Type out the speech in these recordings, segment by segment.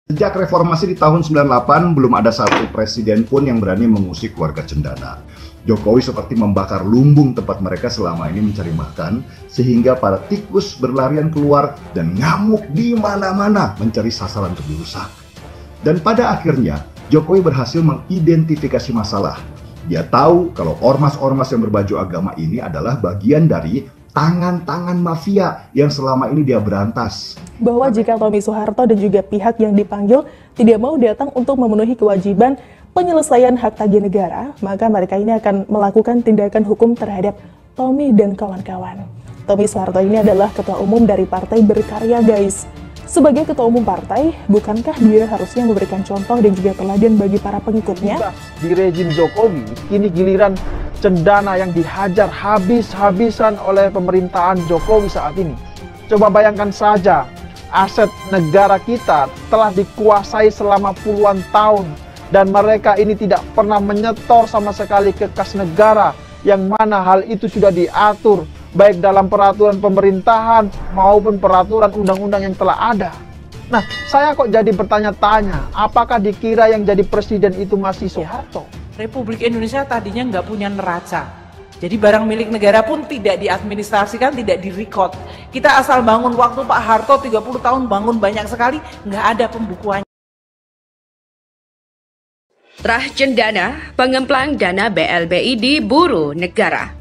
Sejak reformasi di tahun 98, belum ada satu presiden pun yang berani mengusik warga Cendana. Jokowi seperti membakar lumbung tempat mereka selama ini mencari makan, sehingga para tikus berlarian keluar dan ngamuk di mana-mana mencari sasaran untuk dirusak. Dan pada akhirnya, Jokowi berhasil mengidentifikasi masalah. Dia tahu kalau ormas-ormas yang berbaju agama ini adalah bagian dari tangan-tangan mafia yang selama ini dia berantas. Bahwa jika Tommy Soeharto dan juga pihak yang dipanggil tidak mau datang untuk memenuhi kewajiban penyelesaian hak tagih negara, maka mereka ini akan melakukan tindakan hukum terhadap Tommy dan kawan-kawan. Tommy Soeharto ini adalah ketua umum dari Partai Berkarya, guys. Sebagai ketua umum partai, bukankah dia harusnya memberikan contoh dan juga teladan bagi para pengikutnya? Di rejim Jokowi, ini giliran Cendana yang dihajar habis-habisan oleh pemerintahan Jokowi saat ini. Coba bayangkan saja, aset negara kita telah dikuasai selama puluhan tahun dan mereka ini tidak pernah menyetor sama sekali ke kas negara, yang mana hal itu sudah diatur baik dalam peraturan pemerintahan maupun peraturan undang-undang yang telah ada. Nah, saya kok jadi bertanya-tanya, apakah dikira yang jadi presiden itu masih Soeharto? Republik Indonesia tadinya nggak punya neraca. Jadi barang milik negara pun tidak diadministrasikan, tidak direkod. Kita asal bangun, waktu Pak Harto 30 tahun bangun banyak sekali, nggak ada pembukuannya. Trah Cendana, pengemplang dana BLBI diburu negara.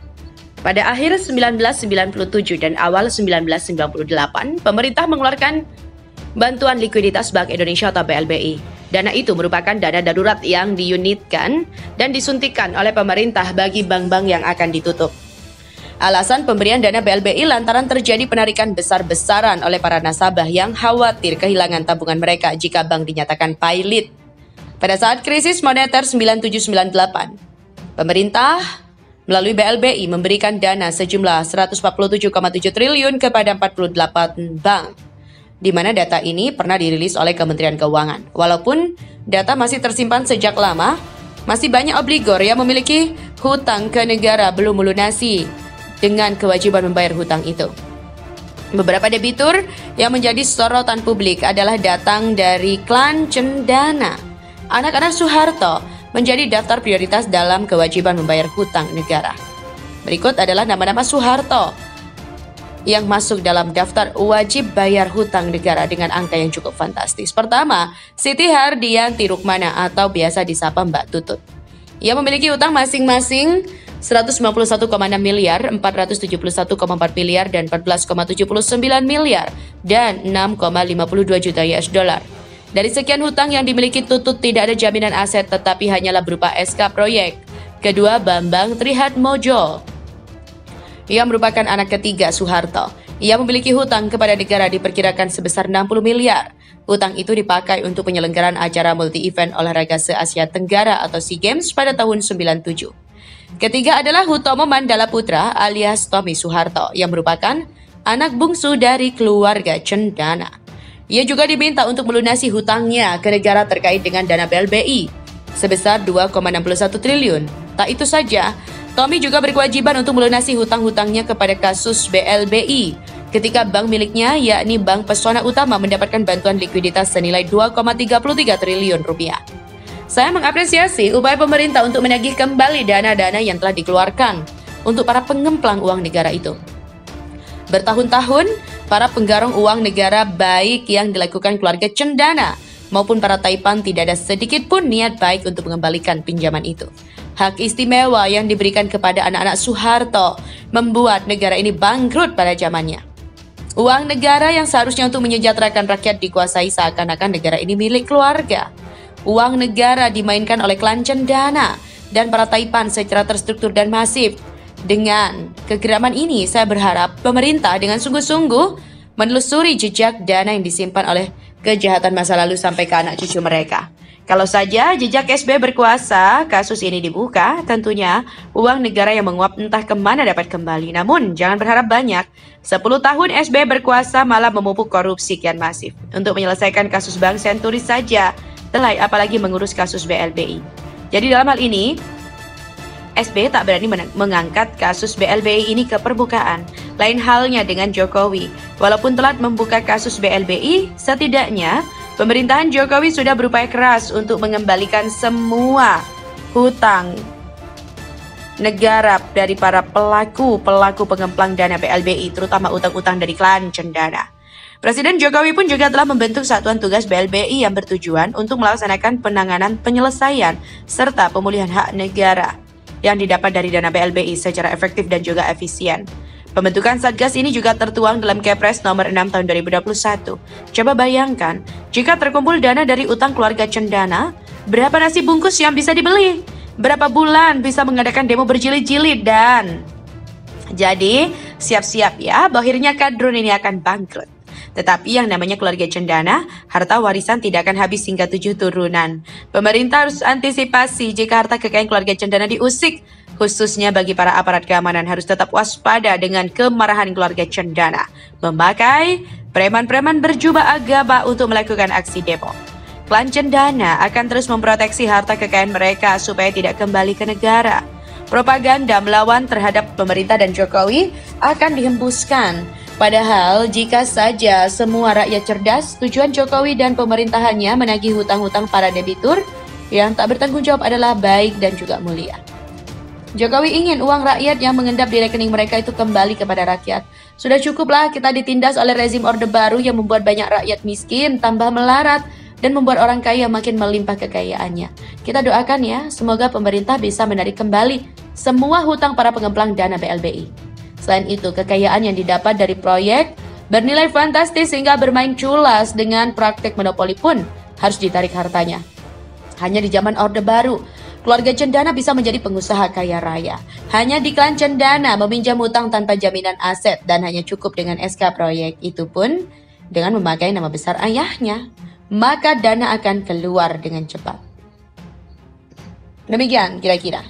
Pada akhir 1997 dan awal 1998, pemerintah mengeluarkan Bantuan Likuiditas Bank Indonesia atau BLBI. Dana itu merupakan dana darurat yang diunitkan dan disuntikan oleh pemerintah bagi bank-bank yang akan ditutup. Alasan pemberian dana BLBI lantaran terjadi penarikan besar-besaran oleh para nasabah yang khawatir kehilangan tabungan mereka jika bank dinyatakan pailit. Pada saat krisis moneter 9798, pemerintah melalui BLBI memberikan dana sejumlah 147,7 triliun kepada 48 bank, di mana data ini pernah dirilis oleh Kementerian Keuangan. Walaupun data masih tersimpan sejak lama, masih banyak obligor yang memiliki hutang ke negara belum melunasi dengan kewajiban membayar hutang itu. Beberapa debitur yang menjadi sorotan publik adalah datang dari klan Cendana. Anak-anak Soeharto menjadi daftar prioritas dalam kewajiban membayar hutang negara. Berikut adalah nama-nama Soeharto yang masuk dalam daftar wajib bayar hutang negara dengan angka yang cukup fantastis. Pertama, Siti Hardianti Rukmana atau biasa disapa Mbak Tutut. Ia memiliki hutang masing-masing 191,6 miliar, 471,4 miliar, dan 14,79 miliar, dan 6,52 juta US dollar. Dari sekian hutang yang dimiliki Tutut tidak ada jaminan aset tetapi hanyalah berupa SK proyek. Kedua, Bambang Trihatmojo yang merupakan anak ketiga Soeharto. Ia memiliki hutang kepada negara diperkirakan sebesar 60 miliar. Hutang itu dipakai untuk penyelenggaraan acara multi-event olahraga se-Asia Tenggara atau SEA Games pada tahun 97. Ketiga adalah Hutomo Mandala Putra alias Tommy Soeharto yang merupakan anak bungsu dari keluarga Cendana. Ia juga diminta untuk melunasi hutangnya ke negara terkait dengan dana BLBI sebesar 2,61 triliun. Tak itu saja, Tommy juga berkewajiban untuk melunasi hutang-hutangnya kepada kasus BLBI ketika bank miliknya yakni Bank Pesona Utama mendapatkan bantuan likuiditas senilai 2,33 triliun rupiah. Saya mengapresiasi upaya pemerintah untuk menagih kembali dana-dana yang telah dikeluarkan untuk para pengemplang uang negara itu. Bertahun-tahun, para penggarong uang negara baik yang dilakukan keluarga Cendana maupun para taipan tidak ada sedikit pun niat baik untuk mengembalikan pinjaman itu. Hak istimewa yang diberikan kepada anak-anak Soeharto membuat negara ini bangkrut pada zamannya. Uang negara yang seharusnya untuk menyejahterakan rakyat dikuasai seakan-akan negara ini milik keluarga. Uang negara dimainkan oleh klan Cendana dan para taipan secara terstruktur dan masif. Dengan kegeraman ini, saya berharap pemerintah dengan sungguh-sungguh menelusuri jejak dana yang disimpan oleh kejahatan masa lalu sampai ke anak cucu mereka. Kalau saja jejak SB berkuasa, kasus ini dibuka, tentunya uang negara yang menguap entah kemana dapat kembali. Namun, jangan berharap banyak. 10 tahun SB berkuasa malah memupuk korupsi kian masif. Untuk menyelesaikan kasus Bank Senturi saja, telai apalagi mengurus kasus BLBI. Jadi dalam hal ini, SB tak berani mengangkat kasus BLBI ini ke permukaan. Lain halnya dengan Jokowi. Walaupun telah membuka kasus BLBI, setidaknya Pemerintahan Jokowi sudah berupaya keras untuk mengembalikan semua hutang negara dari para pelaku pengemplang dana BLBI, terutama utang-utang dari klan Cendana. Presiden Jokowi pun juga telah membentuk satuan tugas BLBI yang bertujuan untuk melaksanakan penanganan penyelesaian serta pemulihan hak negara yang didapat dari dana BLBI secara efektif dan juga efisien. Pembentukan Satgas ini juga tertuang dalam Kepres nomor 6 tahun 2021. Coba bayangkan, jika terkumpul dana dari utang keluarga Cendana, berapa nasi bungkus yang bisa dibeli? Berapa bulan bisa mengadakan demo berjilid-jilid dan... Jadi, siap-siap ya, akhirnya kadrun ini akan bangkrut. Tetapi yang namanya keluarga Cendana, harta warisan tidak akan habis hingga 7 turunan. Pemerintah harus antisipasi jika harta kekayaan keluarga Cendana diusik. Khususnya bagi para aparat keamanan harus tetap waspada dengan kemarahan keluarga Cendana. Memakai preman-preman berjubah agama untuk melakukan aksi demo. Klan Cendana akan terus memproteksi harta kekayaan mereka supaya tidak kembali ke negara. Propaganda melawan terhadap pemerintah dan Jokowi akan dihembuskan. Padahal jika saja semua rakyat cerdas, tujuan Jokowi dan pemerintahannya menagih hutang-hutang para debitur yang tak bertanggung jawab adalah baik dan juga mulia. Jokowi ingin uang rakyat yang mengendap di rekening mereka itu kembali kepada rakyat. Sudah cukuplah kita ditindas oleh rezim Orde Baru yang membuat banyak rakyat miskin tambah melarat dan membuat orang kaya makin melimpah kekayaannya. Kita doakan ya, semoga pemerintah bisa menarik kembali semua hutang para pengemplang dana BLBI. Selain itu, kekayaan yang didapat dari proyek bernilai fantastis hingga bermain culas dengan praktek monopoli pun harus ditarik hartanya. Hanya di zaman Orde Baru, keluarga Cendana bisa menjadi pengusaha kaya raya. Hanya di klan Cendana meminjam hutang tanpa jaminan aset dan hanya cukup dengan SK proyek. Itu pun dengan memakai nama besar ayahnya. Maka dana akan keluar dengan cepat. Demikian kira-kira.